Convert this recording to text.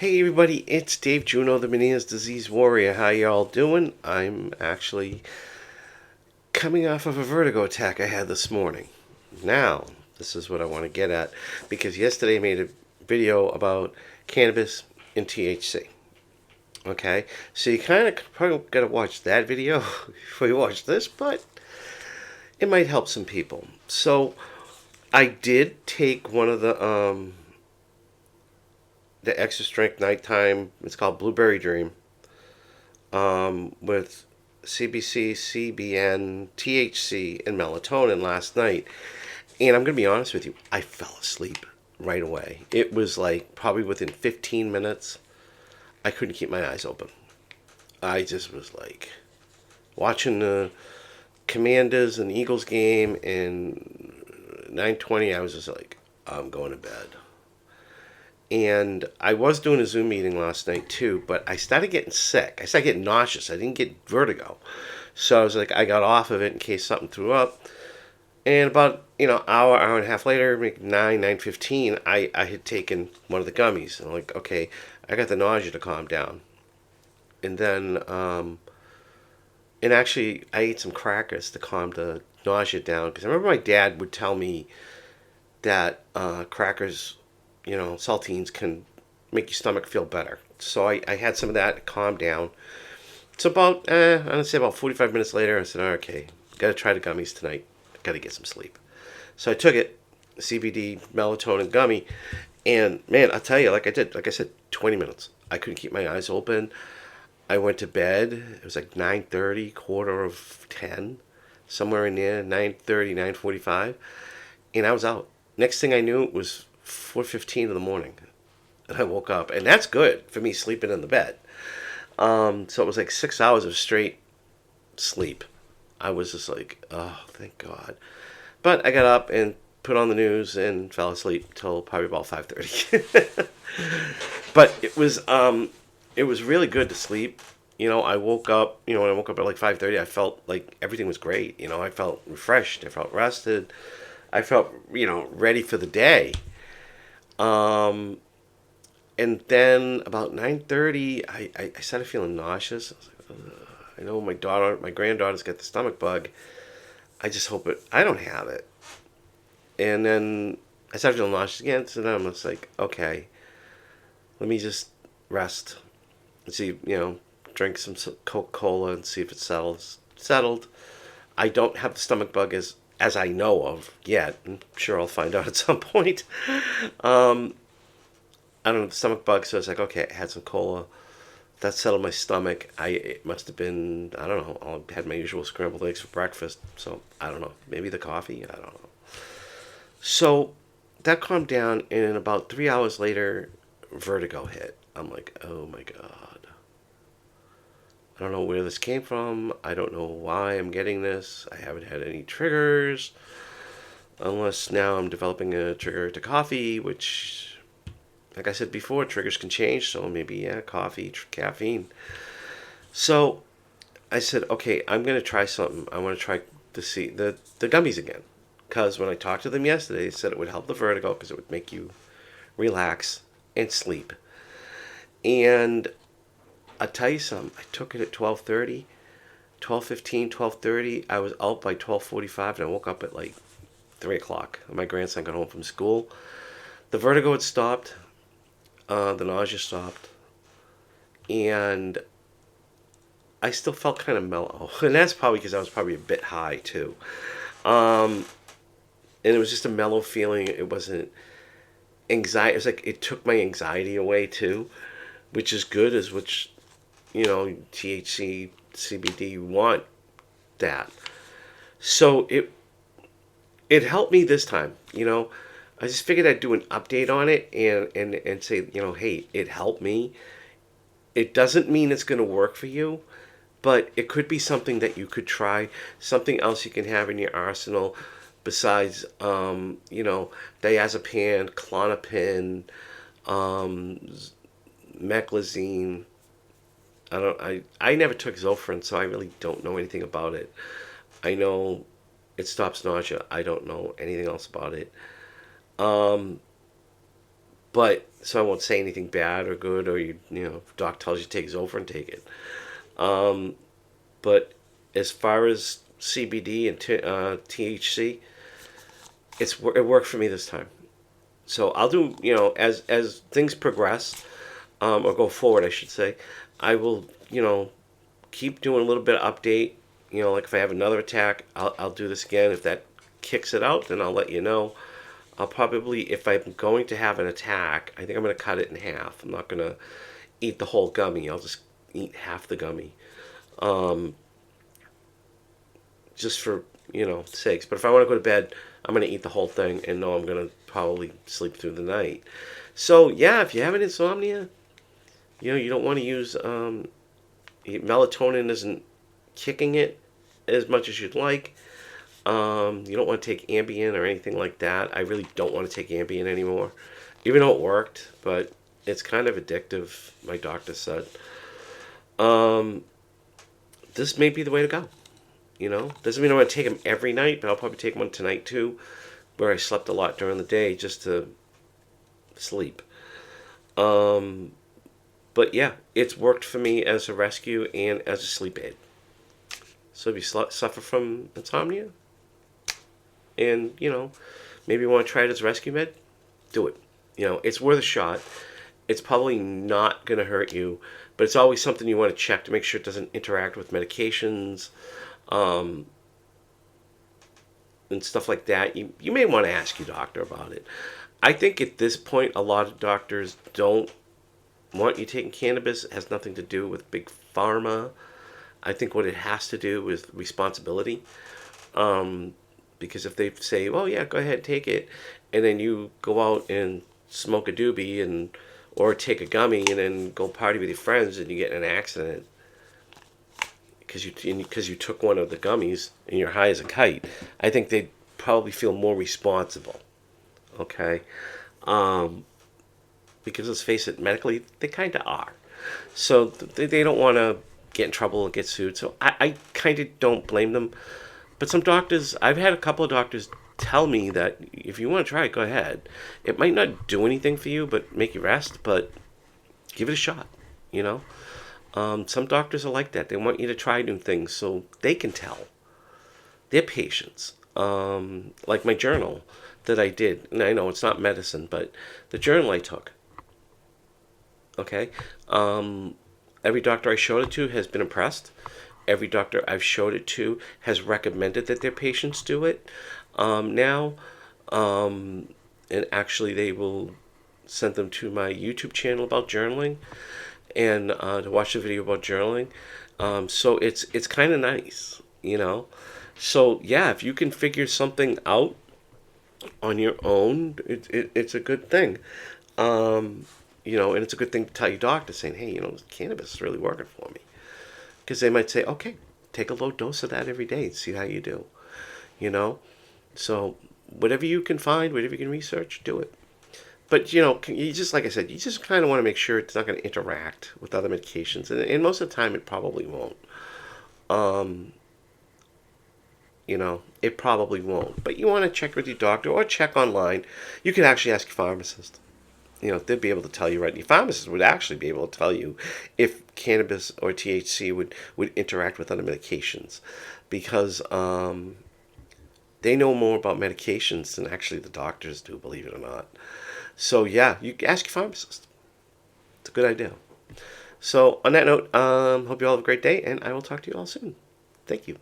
Hey everybody, it's Dave Juno, the Meniere's Disease Warrior. How y'all doing? I'm actually coming off of a vertigo attack I had this morning. Now, this is what I want to get at because yesterday I made a video about cannabis and THC. Okay, so you kind of probably got to watch that video before you watch this, but it might help some people. So I did take one of the extra strength nighttime. It's called Blueberry Dream, with CBC, CBN, THC, and melatonin last night. And I'm gonna be honest with you, I fell asleep right away. It was like probably within 15 minutes, I couldn't keep my eyes open. I just was like watching the Commanders and Eagles game, and 9:20. I was just like, I'm going to bed. And I was doing a Zoom meeting last night too, but I started getting sick. I started getting nauseous. I didn't get vertigo. So I was like, I got off of it in case something threw up. And about, hour and a half later, like 9:15, I had taken one of the gummies. And I'm like, okay, I got the nausea to calm down. And then, and actually, I ate some crackers to calm the nausea down. Because I remember my dad would tell me that crackers, saltines can make your stomach feel better. So I had some of that to calm down. It's about, I'm going to say about 45 minutes later, I said, okay, got to try the gummies tonight. Got to get some sleep. So I took it, CBD, melatonin gummy, and man, I'll tell you, like I said, 20 minutes. I couldn't keep my eyes open. I went to bed. It was like 9:30, quarter of 10, somewhere in there, 9:30, 9:45, and I was out. Next thing I knew, it was 4:15 in the morning, and I woke up, and that's good for me sleeping in the bed. So it was like 6 hours of straight sleep. I was just like, oh, thank God. But I got up and put on the news and fell asleep till probably about 5:30. But it was really good to sleep. I woke up. When I woke up at like 5:30, I felt like everything was great. I felt refreshed. I felt rested. I felt ready for the day. Um, and then about 9:30, I started feeling nauseous. I was like, ugh. I know my granddaughter's got the stomach bug. I just hope I don't have it. And then I started feeling nauseous again. So then I'm just like, okay, let me just rest and see, drink some Coca-Cola and see if it settled. I don't have the stomach bug as I know of yet. I'm sure I'll find out at some point. I don't know, the stomach bug. So it's like, okay, I had some cola. That settled my stomach. It must have been, I don't know, I had my usual scrambled eggs for breakfast. So I don't know, maybe the coffee. I don't know. So that calmed down, and about 3 hours later, vertigo hit. I'm like, oh my God. I don't know where this came from. I don't know why I'm getting this. I haven't had any triggers. Unless now I'm developing a trigger to coffee, which, like I said before, triggers can change. So maybe, yeah, coffee, caffeine. So I said, okay, I'm going to try something. I want to try the gummies again. Because when I talked to them yesterday, they said it would help the vertigo because it would make you relax and sleep. And I'll tell you something. I took it at 12:30, 12:15, 12:30. I was out by 12:45, and I woke up at like 3 o'clock. My grandson got home from school. The vertigo had stopped. The nausea stopped. And I still felt kind of mellow. And that's probably because I was probably a bit high, too. And it was just a mellow feeling. It wasn't anxiety. It was like it took my anxiety away, too, which is good, as which, THC, CBD want that. So it helped me this time. I just figured I'd do an update on it and say, hey, it helped me. It doesn't mean it's going to work for you, but it could be something that you could try, something else you can have in your arsenal besides, diazepam, Klonopin, meclizine. I never took Zofran, so I really don't know anything about it. I know it stops nausea. I don't know anything else about it. But so I won't say anything bad or good, or if doc tells you to take over and take it. Um, but as far as CBD and THC, it worked for me this time. So I'll do, as things progress, or go forward, I should say, I will, keep doing a little bit of update. Like if I have another attack, I'll do this again. If that kicks it out, then I'll let you know. I'll probably, if I'm going to have an attack, I think I'm going to cut it in half. I'm not going to eat the whole gummy. I'll just eat half the gummy, um, just for sakes. But if I want to go to bed, I'm going to eat the whole thing and know I'm going to probably sleep through the night. So yeah, if you have an insomnia, you don't want to use melatonin isn't kicking it as much as you'd like. You don't want to take Ambien or anything like that. I really don't want to take Ambien anymore, even though it worked, but it's kind of addictive, my doctor said. Um, this may be the way to go. Doesn't mean I want to take them every night, but I'll probably take one tonight too, where I slept a lot during the day just to sleep. Um, but yeah, it's worked for me as a rescue and as a sleep aid. So if you suffer from insomnia and, maybe you want to try it as a rescue med, do it. It's worth a shot. It's probably not going to hurt you, but it's always something you want to check to make sure it doesn't interact with medications, um, and stuff like that. You may want to ask your doctor about it. I think at this point, a lot of doctors don't want you taking cannabis. It has nothing to do with big pharma. I think what it has to do with responsibility. Because if they say, "Well, yeah, go ahead, take it," and then you go out and smoke a doobie or take a gummy and then go party with your friends and you get in an accident because you took one of the gummies and you're high as a kite, I think they'd probably feel more responsible. Okay, because let's face it, medically they kind of are. So they don't want to get in trouble and get sued. So I kind of don't blame them. But some doctors, I've had a couple of doctors tell me that if you want to try it, go ahead. It might not do anything for you, but make you rest. But give it a shot. You know, some doctors are like that. They want you to try new things so they can tell their patients. Like my journal that I did, and I know it's not medicine, but the journal I took. Okay, every doctor I showed it to has been impressed. Every doctor I've showed it to has recommended that their patients do it now. And actually, they will send them to my YouTube channel about journaling and to watch the video about journaling. So it's kind of nice, you know. So yeah, if you can figure something out on your own, it's a good thing. You know, and it's a good thing to tell your doctor saying, hey, cannabis is really working for me. Because they might say, okay, take a low dose of that every day and see how you do. You know? So whatever you can find, whatever you can research, do it. But, you just, like I said, you just kind of want to make sure it's not going to interact with other medications. And most of the time, it probably won't. It probably won't. But you want to check with your doctor or check online. You can actually ask your pharmacist. They'd be able to tell you, right? Your pharmacist would actually be able to tell you if cannabis or THC would interact with other medications, because they know more about medications than actually the doctors do, believe it or not. So yeah, you ask your pharmacist. It's a good idea. So on that note, hope you all have a great day, and I will talk to you all soon. Thank you.